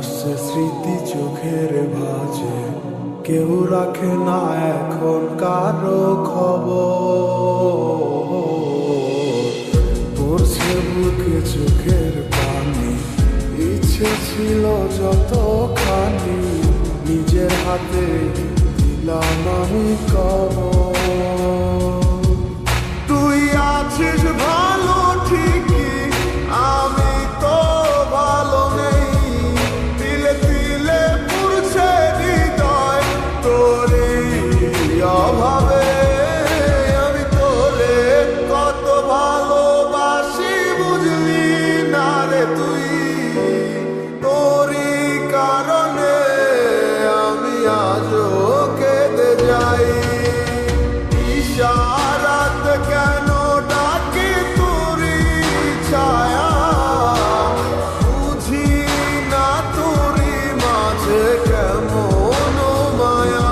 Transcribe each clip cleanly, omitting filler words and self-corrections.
ভাসছে স্মৃতি চোখের ভাঁজে, কেউ রাখে না এখন কারো খবর। পড়ছে বুকে চোখের পানি, ইচ্ছে ছিল যতখানি, নিজের হাতে দিলাম আমি কবর। তুই আছিস ভালো ঠিকই, আমি তো ভালো নেই। তিলে তিলে পুড়ছে হৃদয় তোরই অভাবে। আমি তোরে কত ভালোবাসি বুঝলি না রে তুই। তোরই কারণে আমি আজও কেঁদে যাই। ইশারাত কেন ডাকি তোরই ছায়া, বুঝি না তোরই মাঝে কেমন মায়া।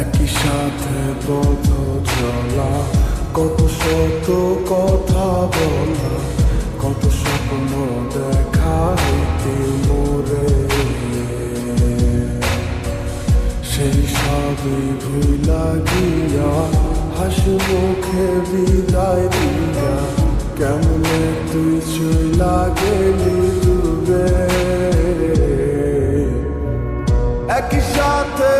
একই সাথে পথ চলা, কত শত কথা বলা, কত স্বপ্ন দেখা হইতে মোরে। সেই সবই ভুলা গিয়া, হাসি মুখে বিদায় দিয়া, কেমনে তুই চইলা গেলি দূরে। একই সাথে